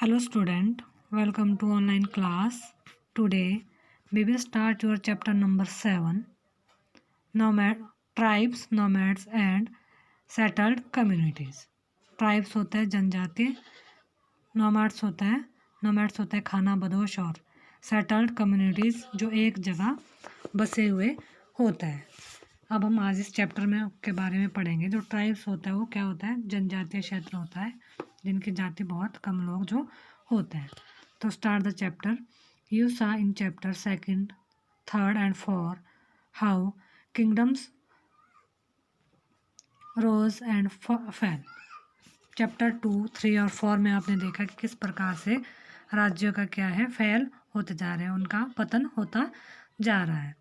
Hello student, welcome to online class. Today we will start your chapter number 7, nomad tribes, nomads and settled communities. Tribes होता है जनजाति, nomads होता है खाना बदोश और settled communities जो एक जगह बसे हुए होता है। अब हम आज इस चैप्टर में के बारे में पढ़ेंगे। जो ट्राइब्स होता है वो क्या होता है, जनजातीय क्षेत्र होता है जिनकी जाति बहुत कम लोग जो होते हैं। तो start the chapter. You saw in chapter second, third and four how kingdoms rose and fell. Chapter 2, 3 और 4 में आपने देखा कि किस प्रकार से राज्यों का क्या है, फैल होते जा रहे हैं, उनका पतन होता जा रहा है।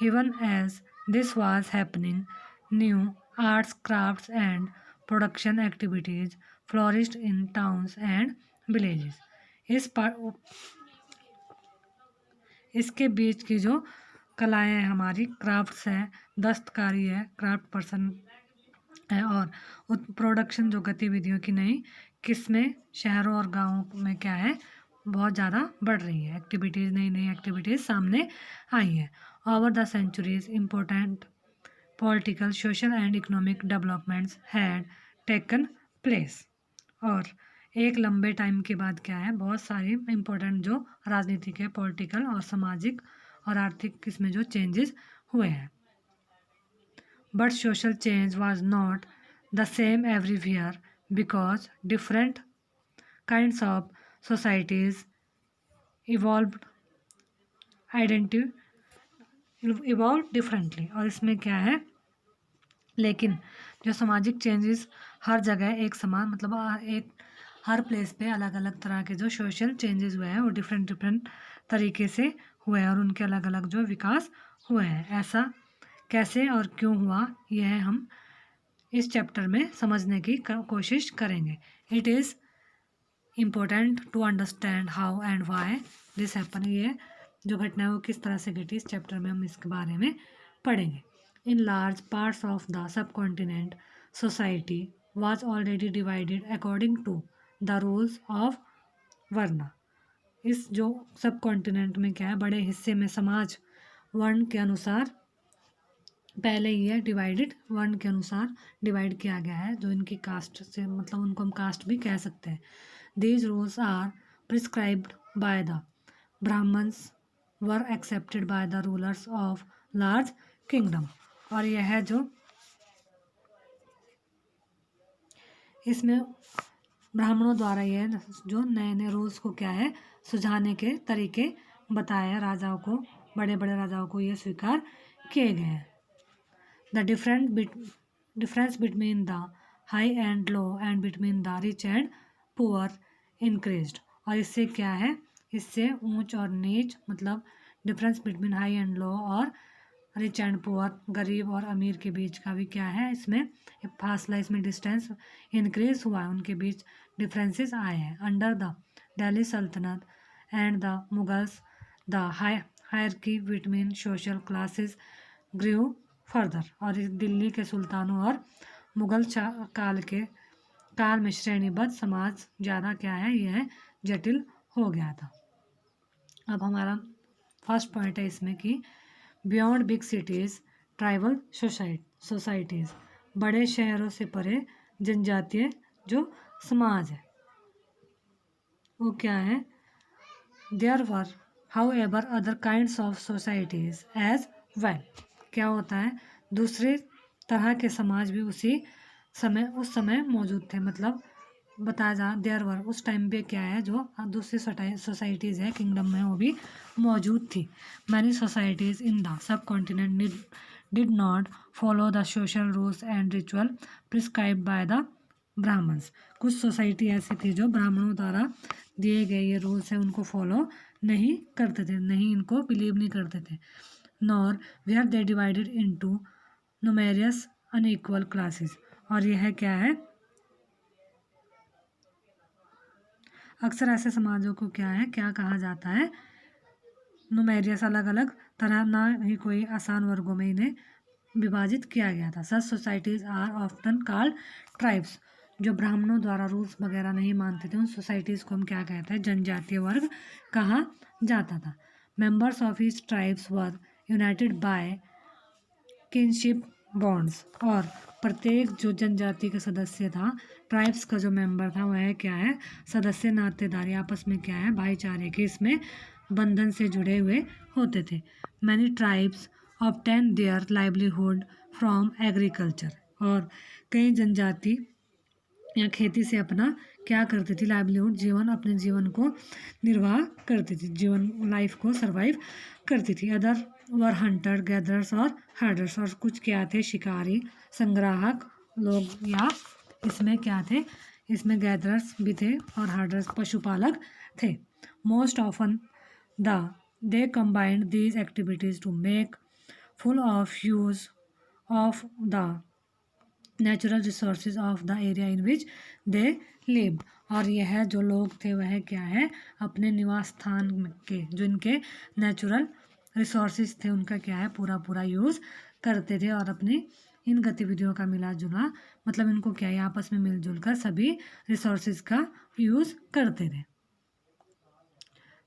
Even as this was happening, new arts, crafts and production activities flourished in towns and villages. इसके बीच की जो कलाएं हैं हमारी, क्राफ्ट्स है, दस्तकारी है, क्राफ्ट पर्सन है, और प्रोडक्शन जो गतिविधियों की नई किस्में शहरों और गांवों में क्या है, बहुत ज़्यादा बढ़ रही है। एक्टिविटीज़, नई नई एक्टिविटीज़ सामने आई है। Over the centuries important political, social and economic developments had taken place. और एक लंबे टाइम के बाद क्या है, बहुत सारी इम्पोर्टेंट जो राजनीतिक है, पॉलिटिकल और सामाजिक और आर्थिक इसमें जो चेंजेस हुए हैं। But social change was not the same everywhere because different kinds of societies evolved evolved differently। और इसमें क्या है, लेकिन जो सामाजिक चेंजेस हर जगह एक समान, मतलब एक हर प्लेस पे अलग अलग तरह के जो सोशल चेंजेस हुए हैं वो डिफरेंट तरीके से हुए हैं और उनके अलग अलग जो विकास हुए हैं। ऐसा कैसे और क्यों हुआ, यह हम इस चैप्टर में समझने की कोशिश करेंगे। It is important to understand how and why this happen. ये जो घटना है वो किस तरह से घटी, इस चैप्टर में हम इसके बारे में पढ़ेंगे। In large parts of the subcontinent society was already divided according to the rules of varna. इस जो सब कॉन्टिनेंट में क्या है, बड़े हिस्से में समाज वर्ण के अनुसार पहले ही है डिवाइडेड, वर्ण के अनुसार डिवाइड किया गया है। जो इनकी कास्ट से, मतलब उनको हम कास्ट भी कह सकते हैं। These rules are prescribed by the Brahmans were accepted by the rulers of large kingdom. और यह है जो इसमें ब्राह्मणों द्वारा यह जो नए नए रूल्स को क्या है, सुझाने के तरीके बताए हैं राजाओं को, बड़े बड़े राजाओं को ये स्वीकार किए गए हैं। The difference between the high and low and between the rich and poor increased। और इससे क्या है, इससे ऊंच और नीच, मतलब difference between high and low और रिच एंड पुअर, गरीब और अमीर के बीच का भी क्या है, इसमें फासला, इसमें डिस्टेंस इंक्रीज हुआ है, उनके बीच डिफरेंसेस आए हैं। Under the Delhi Sultanate and the Mughals the hierarchy between social classes grew further. और इस दिल्ली के सुल्तानों और मुगल काल में श्रेणीबद्ध समाज ज़्यादा क्या है, यह जटिल हो गया था। अब हमारा फर्स्ट पॉइंट है इसमें कि beyond big cities tribal societies, बड़े शहरों से परे जनजातीय जो समाज है वो क्या है। There were however other kinds of societies as well. क्या होता है, दूसरे तरह के समाज भी उस समय मौजूद थे। मतलब बताया जा देयर वर, उस टाइम पे क्या है, जो दूसरी सोसाइटीज़ है किंगडम में वो भी मौजूद थी। Many societies in the subcontinent did not follow the social rules and ritual prescribed by the Brahmans. कुछ सोसाइटी ऐसी थी जो ब्राह्मणों द्वारा दिए गए ये रूल्स हैं उनको फॉलो नहीं करते थे, नहीं इनको बिलीव नहीं करते थे। Nor were they divided into numerous unequal classes. और यह क्या है, अक्सर ऐसे समाजों को क्या है, क्या कहा जाता है, न्यूमेरियस, अलग अलग तरह, ना ही कोई आसान वर्गों में इन्हें विभाजित किया गया था। Such societies are often called tribes. जो ब्राह्मणों द्वारा रूल्स वगैरह नहीं मानते थे, उन सोसाइटीज़ को हम क्या कहते हैं, जनजातीय वर्ग कहा जाता था। Members of each tribes were united by kinship bonds, और प्रत्येक जो जनजाति का सदस्य था, ट्राइब्स का जो मेंबर था, वह क्या है, सदस्य नातेदारी आपस में क्या है, भाईचारे के इसमें बंधन से जुड़े हुए होते थे। Many tribes obtain their livelihood from agriculture, और कई जनजाति या खेती से अपना क्या करती थी, लाइवलीहुड, जीवन, अपने जीवन को निर्वाह करती थी, जीवन लाइफ को सरवाइव करती थी। अदर वर हंटर गैदरर्स और हर्डर्स, और कुछ क्या थे, शिकारी संग्राहक लोग, या इसमें क्या थे, इसमें गैदरर्स भी थे और हर्डर्स पशुपालक थे। Most often they combined these activities to make full of use of the natural resources of the area in which they lived, और यह जो लोग थे वह क्या है, अपने निवास स्थान के जो इनके नेचुरल रिसोर्सेज थे उनका क्या है, पूरा पूरा यूज़ करते थे, और अपनी इन गतिविधियों का मिला जुला, मतलब इनको क्या है, आपस में मिलजुल कर सभी रिसोर्सेज का यूज़ करते थे।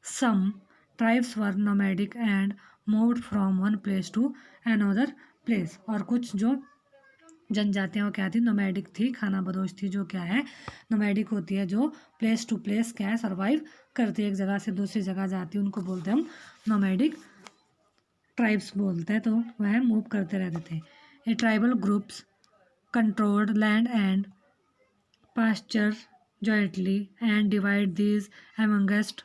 Some tribes were nomadic and moved from one place to another place, और कुछ जो जनजातियाँ क्या थी, नोमैडिक थी, खाना बदोश थी, जो क्या है, नोमैडिक होती है, जो प्लेस टू प्लेस क्या है, सर्वाइव करती है, एक जगह से दूसरी जगह जाती है, उनको बोलते हैं हम नोमैडिक ट्राइब्स बोलते हैं, तो वह मूव करते रहते थे। A tribal groups controlled land and pasture jointly and divide these amongst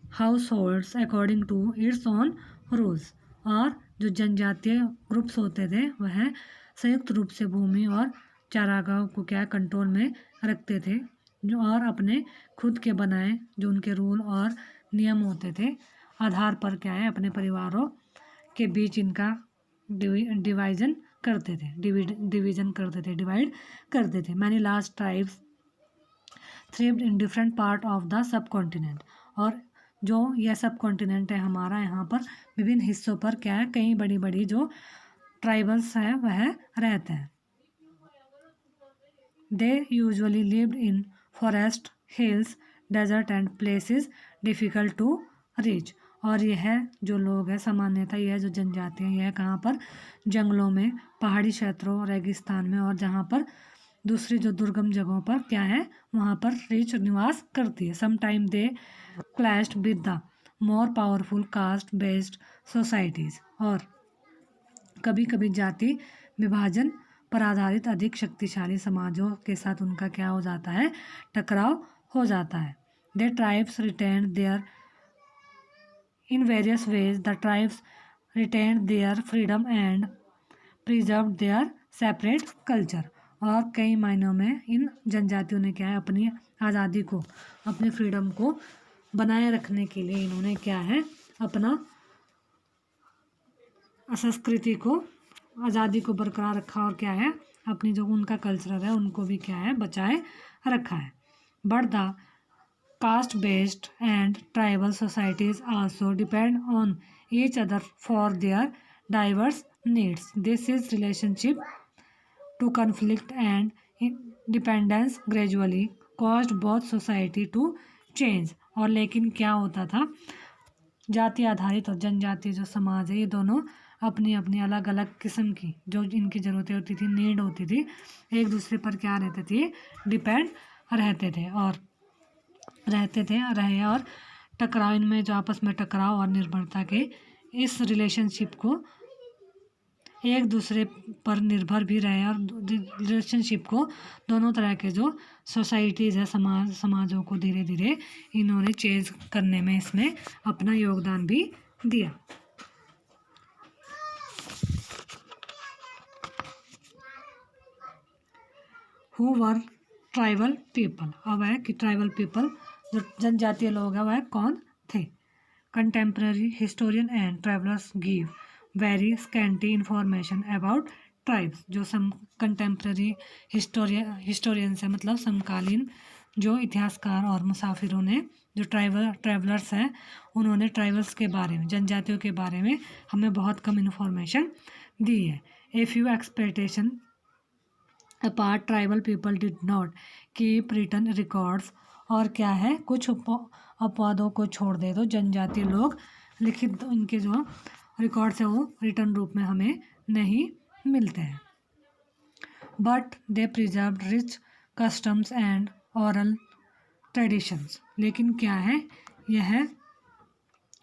house according to its own rules, और जो जनजातीय ग्रुप्स होते थे वह संयुक्त रूप से भूमि और चारागाहों को क्या कंट्रोल में रखते थे, जो और अपने खुद के बनाए जो उनके रूल और नियम होते थे आधार पर क्या है, अपने परिवारों के बीच इनका डिवाइजन करते थे, डिवीजन करते थे, डिवाइड करते थे। Many large tribes thrived in different part of the subcontinent, और जो यह सब कॉन्टिनेंट है हमारा, यहाँ पर विभिन्न हिस्सों पर क्या है, कई बड़ी बड़ी जो ट्राइबल्स हैं वह रहते हैं। They usually lived in forest, hills, desert and places difficult to reach, और यह जो लोग हैं, सामान्यतः यह जो जनजाति हैं, यह कहाँ पर, जंगलों में, पहाड़ी क्षेत्रों, रेगिस्तान में, और जहाँ पर दूसरी जो दुर्गम जगहों पर क्या है, वहाँ पर रीच निवास करती है। Some time they clashed with the more powerful caste based societies, और कभी कभी जाति विभाजन पर आधारित अधिक शक्तिशाली समाजों के साथ उनका क्या हो जाता है, टकराव हो जाता है। They tribes retain their in various ways, the tribes retain their freedom and preserve their separate culture, और कई मायनों में इन जनजातियों ने क्या है, अपनी आज़ादी को, अपने फ्रीडम को बनाए रखने के लिए इन्होंने क्या है, अपना संस्कृति को, आज़ादी को बरकरार रखा, और क्या है, अपनी जो उनका कल्चर है उनको भी क्या है, बचाए रखा है। But the caste based and tribal societies also depend on each other for their diverse needs. This is relationship to conflict and dependence gradually caused both society to change, और लेकिन क्या होता था, जाति आधारित और जनजातीय जो समाज है, ये दोनों अपनी अपनी अलग अलग किस्म की जो इनकी ज़रूरतें होती थी, नीड होती थी, एक दूसरे पर क्या रहते थे, डिपेंड रहते थे, और रहे, और टकराव, इनमें जो आपस में टकराव और निर्भरता के इस रिलेशनशिप को, एक दूसरे पर निर्भर भी रहे, और रिलेशनशिप को दोनों तरह के जो सोसाइटीज़ है, समाजों को धीरे धीरे इन्होंने चेंज करने में इसमें अपना योगदान भी दिया। हु वर ट्राइबल पीपल, अब है कि ट्राइबल पीपल जो जनजातीय लोग हैं वह कौन थे। Contemporary historian and travellers give very scanty information about tribes, जो कंटेम्प्रेरी हिस्टोरियंस है, मतलब समकालीन जो इतिहासकार और मुसाफिरों ने, जो ट्रैवलर्स हैं, उन्होंने ट्राइबल्स के बारे में, जनजातियों के बारे में हमें बहुत कम इन्फॉर्मेशन दी है। A few expectation apart tribal people did not keep written records. और क्या है, कुछ अपवादों को छोड़ दे तो जनजातीय लोग लिखित उनके जो रिकॉर्ड्स है वो रिटर्न रूप में हमें नहीं मिलते हैं। But they preserve rich customs and oral traditions. लेकिन क्या है, यह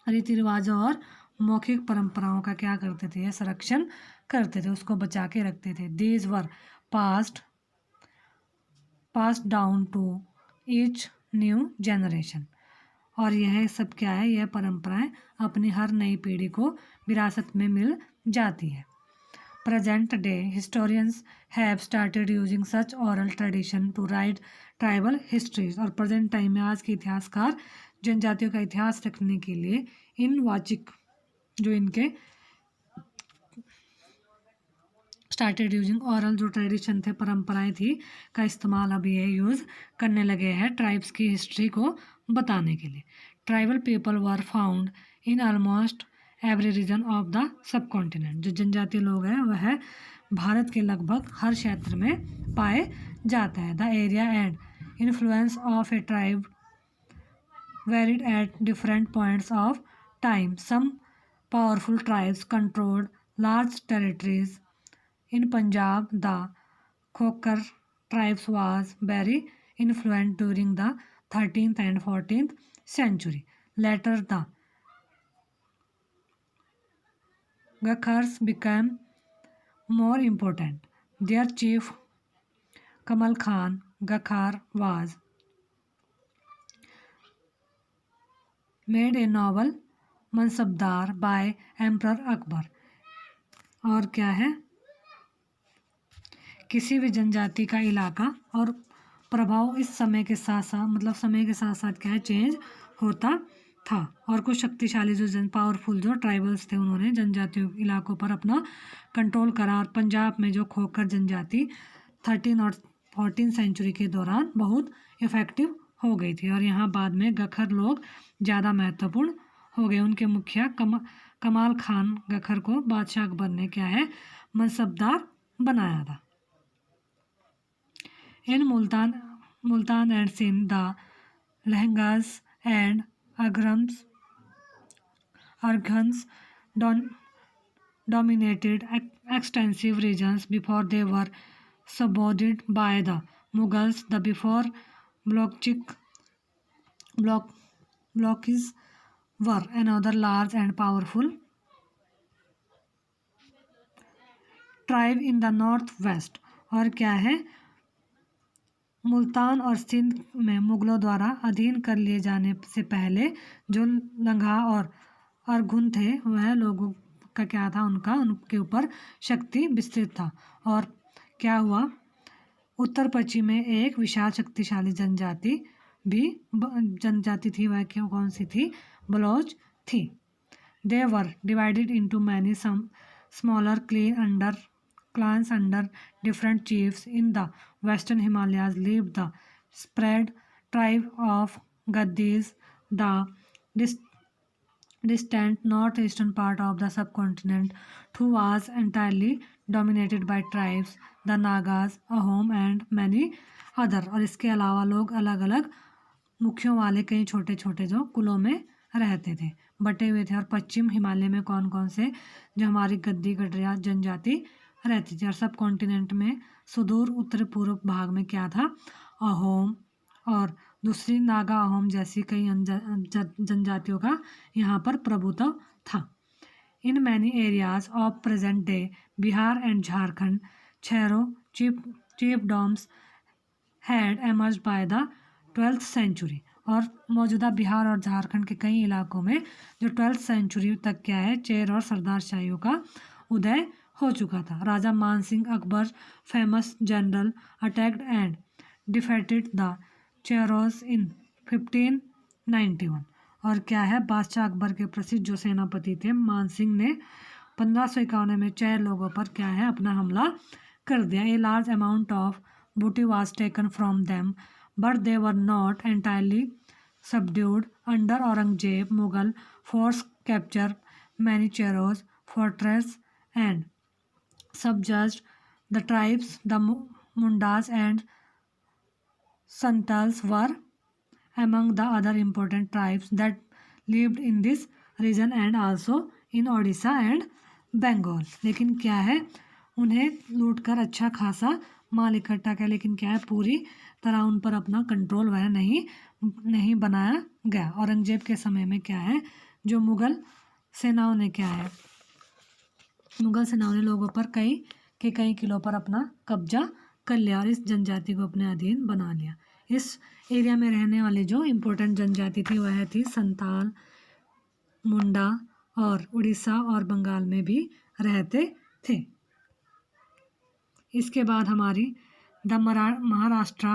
रीति रिवाजों और मौखिक परंपराओं का क्या करते थे, यह संरक्षण करते थे, उसको बचा के रखते थे। These were passed down to each new generation. और यह सब क्या है, यह परंपराएं अपनी हर नई पीढ़ी को विरासत में मिल जाती है। Present day historians have started using such oral tradition to write tribal histories. और प्रेजेंट टाइम में आज के इतिहासकार जनजातियों का इतिहास रखने के लिए इन वाचिक जो इनके स्टार्टेड यूजिंग ओरल जो ट्रेडिशन थे, परंपराएं थी, का इस्तेमाल अभी ये यूज़ करने लगे हैं ट्राइब्स की हिस्ट्री को बताने के लिए। Tribal people were found in almost every region of the subcontinent. जो जनजातीय लोग हैं वह भारत के लगभग हर क्षेत्र में पाए जाते हैं। The area and influence of a tribe varied at different points of time. Some powerful tribes controlled large territories. In Punjab, the Khokar tribes was very influential during the 13th and 14th century. Later, the Gakhars became more important. Their chief Kamal Khan Gakhar was made a noble mansabdar by Emperor Akbar. और क्या है, किसी भी जनजाति का इलाका और प्रभाव इस समय के साथ साथ समय के साथ साथ क्या है, चेंज होता था। और कुछ शक्तिशाली जो पावरफुल जो ट्राइबल्स थे उन्होंने जनजातीय इलाकों पर अपना कंट्रोल करा। और पंजाब में जो खोकर जनजाति 13 और 14 सेंचुरी के दौरान बहुत इफ़ेक्टिव हो गई थी। और यहाँ बाद में गखर लोग ज़्यादा महत्वपूर्ण हो गए। उनके मुखिया कमाल खान गखर को बादशाह अकबर ने क्या है, मनसबदार बनाया था। In Multan and Sindh, the Lehengas and Arghans dominated extensive regions before they were subdued by the Mughals. The before Blockis were another large and powerful tribe in the northwest. और क्या है, मुल्तान और सिंध में मुगलों द्वारा अधीन कर लिए जाने से पहले जो लंगा और अरघुन थे वह लोगों का क्या था, उनके ऊपर शक्ति विस्तृत था। और क्या हुआ, उत्तर पश्चिम में एक विशाल शक्तिशाली जनजाति थी, वह क्यों कौन सी थी, बलोच थी। They were divided into many smaller clans under different chiefs. In the western Himalayas lived the spread tribe of Gaddis. The distant northeastern part of the subcontinent too was entirely dominated by tribes, the Nagas, Ahom and many other। और इसके अलावा लोग अलग अलग मुखियों वाले कई छोटे छोटे जो कुलों में रहते थे, बटे हुए थे। और पश्चिम हिमालय में कौन कौन से जो हमारी गद्दी गडरिया जनजाति रहती थी। और सब कॉन्टिनेंट में सुदूर उत्तर पूर्व भाग में क्या था, अहोम और दूसरी नागा अहोम जैसी कई जनजातियों का यहाँ पर प्रभुत्व था। In many areas of present day Bihar and Jharkhand Chero chiefdoms had emerge by the 12th century. और मौजूदा बिहार और झारखंड के कई इलाकों में जो 12th सेंचुरी तक क्या है, चेर और सरदारशाहियों का उदय हो चुका था। Raja Man Singh Akbar famous general attacked and defeated the Cheros in 1591। और क्या है, बादशाह अकबर के प्रसिद्ध जो सेनापति थे मान सिंह ने 1551 में चेर लोगों पर क्या है, अपना हमला कर दिया। A large amount of booty was taken from them but they were not entirely subdued under Aurangzeb. Mughal force capture many Cheros fortress and subjuged the tribes. The Mundas and Santals were among the other important tribes that lived in this region and also in Odisha and Bengal. लेकिन क्या है, उन्हें लूटकर अच्छा खासा माल इकट्ठा किया, लेकिन क्या है, पूरी तरह उन पर अपना कंट्रोल वह नहीं बनाया गया। औरंगजेब के समय में क्या है, जो मुगल सेनाओं ने लोगों पर कई किलों पर अपना कब्जा कर लिया और इस जनजाति को अपने अधीन बना लिया। इस एरिया में रहने वाली जो इम्पोर्टेंट जनजाति थी वह थी संताल, मुंडा और उड़ीसा और बंगाल में भी रहते थे। इसके बाद हमारी the Maharashtra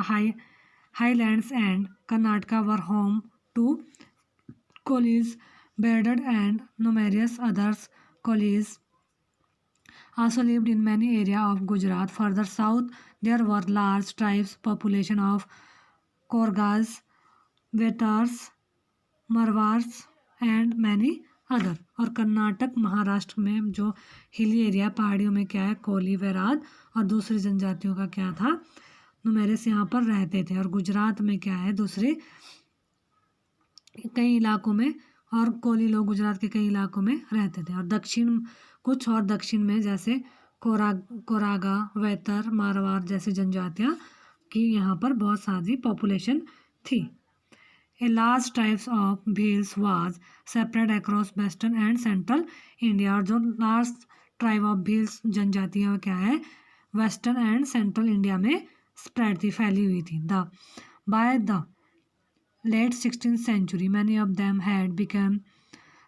highlands and Karnataka were home to Kolis, Bedars and numerous others Kolis also lived in many areas of Gujarat. Further south, there were large tribes, population of Korgas, Vetars, Marwars and many other. और कर्नाटक महाराष्ट्र में जो हिली एरिया पहाड़ियों में क्या है, कोली, वेराद और दूसरी जनजातियों का क्या था, नुमेरस यहाँ पर रहते थे। और गुजरात में क्या है, दूसरे कई इलाकों में और कोली लोग गुजरात के कई इलाकों में रहते थे। और दक्षिण में जैसे कोरागा, वैतर, मारवाड़ जैसी जनजातियाँ की यहाँ पर बहुत सारी पॉपुलेशन थी। A large tribes of Bhils was spread across western and central India। और जो लार्ज ट्राइब ऑफ भील्स जनजातियाँ क्या है, वेस्टर्न एंड सेंट्रल इंडिया में स्प्रेड थी, फैली हुई थी। By the late 16th century, many of them had become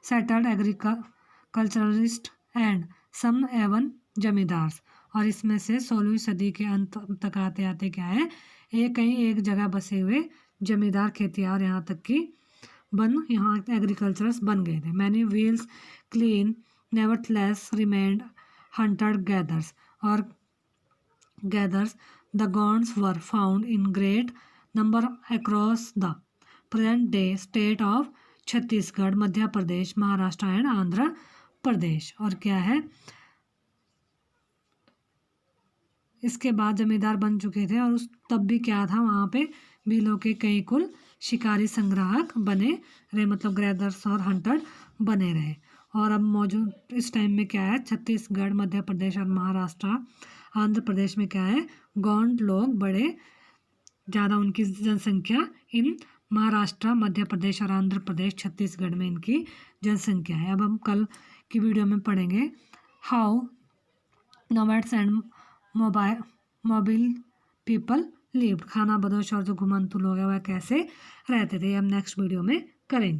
settled agriculturalists and some even zamindars. और इसमें से 16वीं सदी के अंत तक आते आते क्या है, एक जगह बसे हुए जमींदार खेतियार और यहाँ तक कि यहाँ एग्रीकल्चरस बन गए थे। Many Bhils clans nevertheless remained hunter gatherers the Gonds were found in great number across the present day state of Chhattisgarh, Madhya Pradesh, Maharashtra and Andhra Pradesh. और क्या है, इसके बाद जमींदार बन चुके थे और तब भी क्या था, वहाँ पे भीलों के कई कुल शिकारी संग्राहक बने रहे, मतलब ग्रैदर्स और हंटर बने रहे। और अब मौजूद इस टाइम में क्या है, छत्तीसगढ़, मध्य प्रदेश और महाराष्ट्र, आंध्र प्रदेश में क्या है, गौंड लोग बड़े ज़्यादा, उनकी जनसंख्या इन महाराष्ट्र, मध्य प्रदेश और आंध्र प्रदेश, छत्तीसगढ़ में इनकी जनसंख्या है। अब हम कल की वीडियो में पढ़ेंगे how nomads and mobile people lived, खाना बदोश और जो घुमंतु लोग हैं वह कैसे रहते थे। हम नेक्स्ट वीडियो में करेंगे।